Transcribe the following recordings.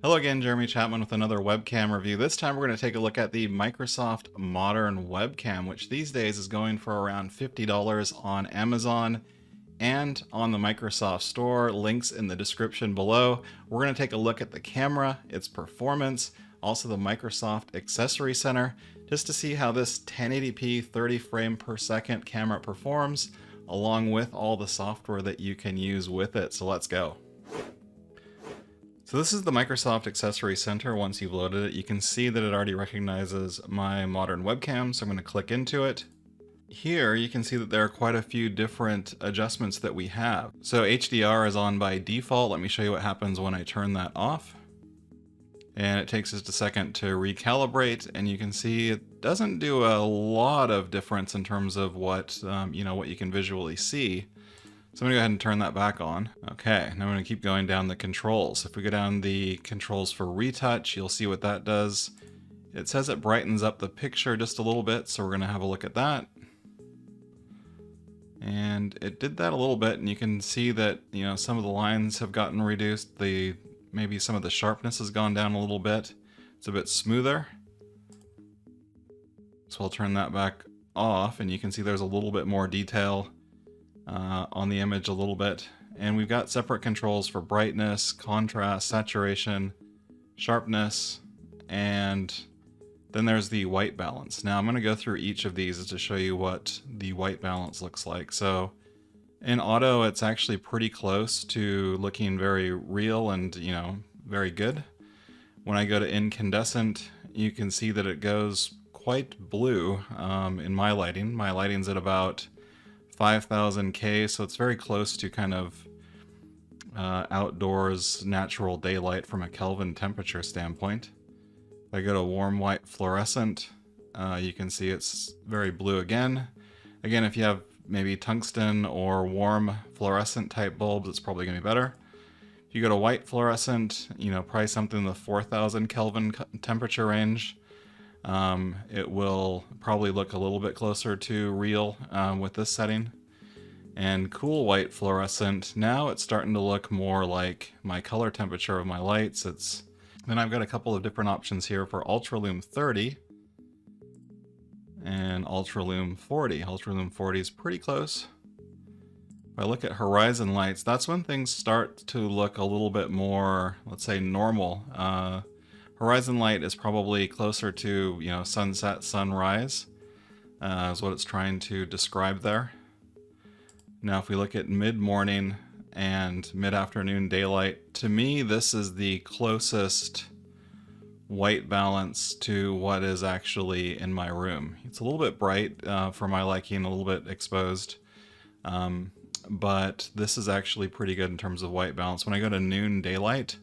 Hello again, Jeremy Chapman with another webcam review. This time we're going to take a look at the Microsoft Modern Webcam, which these days is going for around $50 on Amazon and on the Microsoft Store. Links in the description below. We're going to take a look at the camera, its performance, also the Microsoft Accessory Center, just to see how this 1080p 30 frame per second camera performs, along with all the software that you can use with it. So let's go. So this is the Microsoft Accessory Center. Once you've loaded it, you can see that it already recognizes my modern webcam, so I'm going to click into it. Here you can see that there are quite a few different adjustments that we have. So HDR is on by default. Let me show you what happens when I turn that off. And it takes just a second to recalibrate, and you can see it doesn't do a lot of difference in terms of what what you can visually see. So I'm gonna go ahead and turn that back on. Okay, now I'm gonna keep going down the controls. If we go down the controls for retouch, you'll see what that does. It says it brightens up the picture just a little bit, so we're gonna have a look at that. And it did that a little bit, and you can see that, some of the lines have gotten reduced. Maybe some of the sharpness has gone down a little bit. It's a bit smoother. So I'll turn that back off, and you can see there's a little bit more detail on the image a little bit. And we've got separate controls for brightness, contrast, saturation, sharpness, and then there's the white balance. Now I'm going to go through each of these to show you what the white balance looks like. So in auto, it's actually pretty close to looking very real and, very good. When I go to incandescent, you can see that it goes quite blue in my lighting. My lighting's at about 5000K, so it's very close to kind of outdoors natural daylight from a Kelvin temperature standpoint. If I go to warm white fluorescent, you can see it's very blue again. Again, if you have maybe tungsten or warm fluorescent type bulbs, it's probably going to be better. If you go to white fluorescent, probably something in the 4000 Kelvin temperature range, it will probably look a little bit closer to real with this setting. And cool white fluorescent, now it's starting to look more like my color temperature of my lights. Then I've got a couple of different options here for Ultralume 30 and Ultralume 40. Ultralume 40 is pretty close. If I look at horizon lights, that's when things start to look a little bit more, let's say, normal. Horizon light is probably closer to, sunset, sunrise, is what it's trying to describe there. Now, if we look at mid-morning and mid-afternoon daylight, to me, this is the closest white balance to what is actually in my room. It's a little bit bright for my liking, a little bit exposed, but this is actually pretty good in terms of white balance. When I go to noon daylight,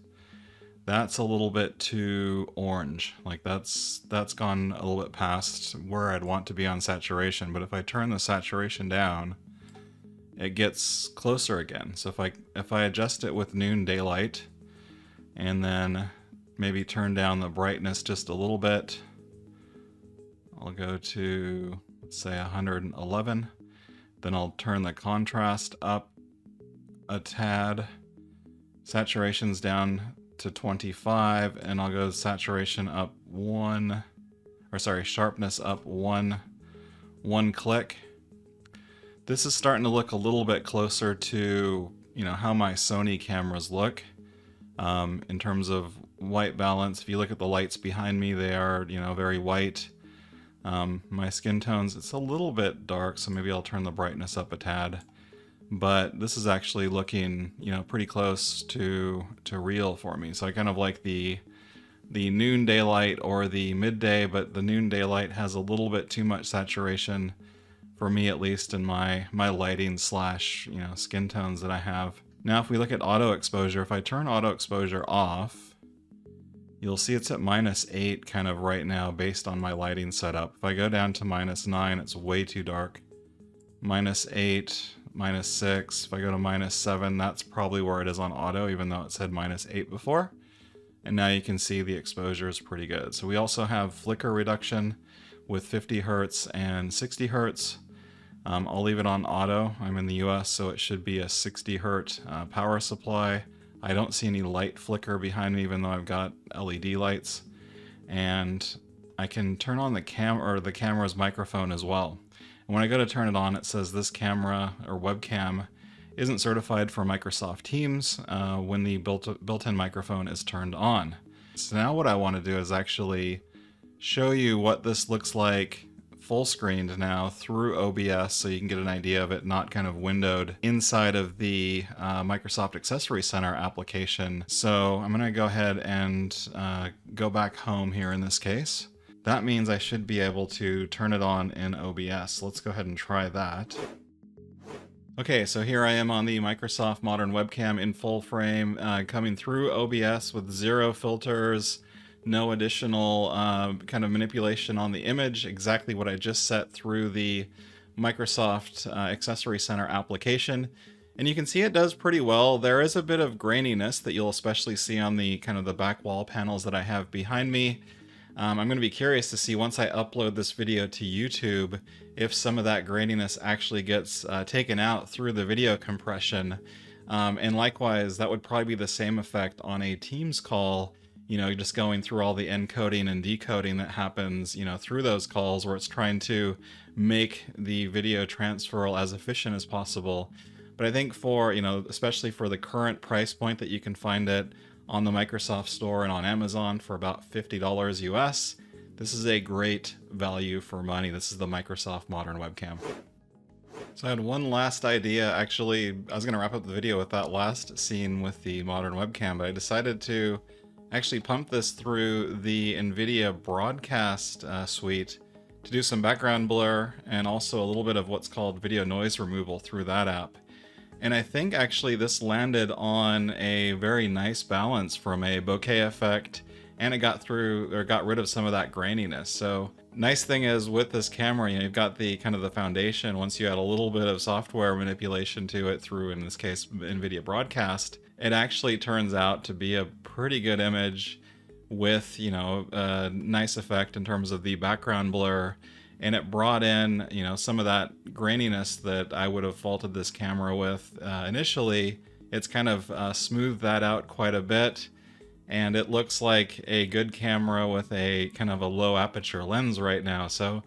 that's a little bit too orange. Like that's gone a little bit past where I'd want to be on saturation. But if I turn the saturation down, it gets closer again. So if I adjust it with noon daylight and then maybe turn down the brightness just a little bit, I'll go to, let's say, 111. Then I'll turn the contrast up a tad. Saturation's down to 25, and I'll go saturation up sharpness up one click. This is starting to look a little bit closer to, how my Sony cameras look in terms of white balance. If you look at the lights behind me, they are, very white. My skin tones, it's a little bit dark, so maybe I'll turn the brightness up a tad. But this is actually looking, pretty close to real for me. So I kind of like the noon daylight or the midday, but the noon daylight has a little bit too much saturation for me, at least in my lighting slash, skin tones that I have. Now, if we look at auto exposure, if I turn auto exposure off, you'll see it's at -8 kind of right now based on my lighting setup. If I go down to -9, it's way too dark. -8, -6, if I go to -7, that's probably where it is on auto, even though it said -8 before. And now you can see the exposure is pretty good. So we also have flicker reduction with 50 Hertz and 60 Hertz. I'll leave it on auto. I'm in the US, so it should be a 60 Hertz power supply. I don't see any light flicker behind me, even though I've got LED lights. And I can turn on the camera's microphone as well. And when I go to turn it on, it says this camera or webcam isn't certified for Microsoft Teams when the built-in microphone is turned on. So now what I want to do is actually show you what this looks like full screened now through OBS, so you can get an idea of it not kind of windowed inside of the Microsoft Accessory Center application. So I'm going to go ahead and go back home here in this case. That means I should be able to turn it on in OBS. Let's go ahead and try that. Okay, so here I am on the Microsoft Modern Webcam in full frame, coming through OBS with zero filters, no additional kind of manipulation on the image, exactly what I just set through the Microsoft Accessory Center application. And you can see it does pretty well. There is a bit of graininess that you'll especially see on the kind of the back wall panels that I have behind me. I'm going to be curious to see once I upload this video to YouTube if some of that graininess actually gets taken out through the video compression. And likewise, that would probably be the same effect on a Teams call, you know, just going through all the encoding and decoding that happens, you know, through those calls where it's trying to make the video transfer as efficient as possible. But I think for, you know, especially for the current price point that you can find it on the Microsoft Store and on Amazon for about $50 US, this is a great value for money. This is the Microsoft Modern Webcam. So I had one last idea. Actually, I was going to wrap up the video with that last scene with the Modern Webcam, but I decided to actually pump this through the NVIDIA Broadcast suite to do some background blur and also a little bit of what's called video noise removal through that app. And I think actually this landed on a very nice balance from a bokeh effect, and it got rid of some of that graininess. So nice thing is with this camera, you know, you've got the kind of the foundation. Once you add a little bit of software manipulation to it through, in this case, NVIDIA Broadcast, it actually turns out to be a pretty good image with, you know, a nice effect in terms of the background blur. And it brought in, you know, some of that graininess that I would have faulted this camera with initially. It's kind of smoothed that out quite a bit, and it looks like a good camera with a kind of a low aperture lens right now. So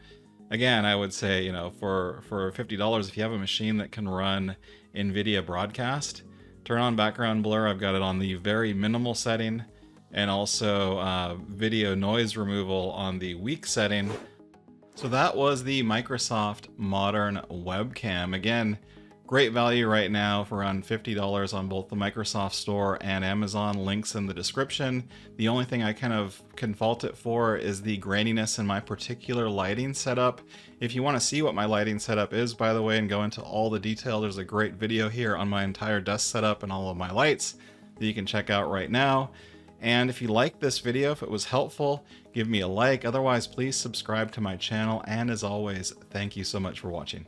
again, I would say, you know, for $50, if you have a machine that can run NVIDIA Broadcast, turn on background blur. I've got it on the very minimal setting, and also video noise removal on the weak setting. So that was the Microsoft Modern Webcam. Again, great value right now for around $50 on both the Microsoft Store and Amazon. Links in the description. The only thing I kind of can fault it for is the graininess in my particular lighting setup. If you want to see what my lighting setup is, by the way, and go into all the detail, there's a great video here on my entire desk setup and all of my lights that you can check out right now. And if you liked this video, if it was helpful, give me a like. Otherwise, please subscribe to my channel. And as always, thank you so much for watching.